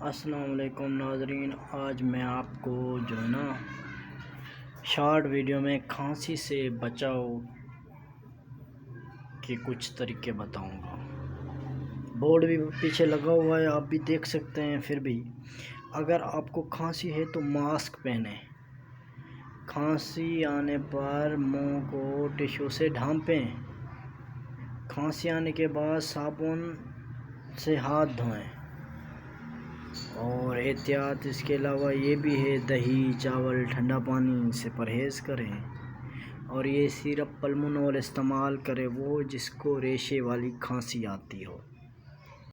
अस्सलाम वालेकुम नाज़रीन, आज मैं आपको जो है ना शॉर्ट वीडियो में खांसी से बचाव के कुछ तरीके बताऊंगा। बोर्ड भी पीछे लगा हुआ है, आप भी देख सकते हैं। फिर भी अगर आपको खांसी है तो मास्क पहने। खांसी आने पर मुंह को टिश्यू से ढांपें। खांसी आने के बाद साबुन से हाथ धोएं। और एहतियात इसके अलावा ये भी है, दही, चावल, ठंडा पानी से परहेज़ करें। और ये सिरप पल्मोनॉल इस्तेमाल करें, वो जिसको रेशे वाली खांसी आती हो।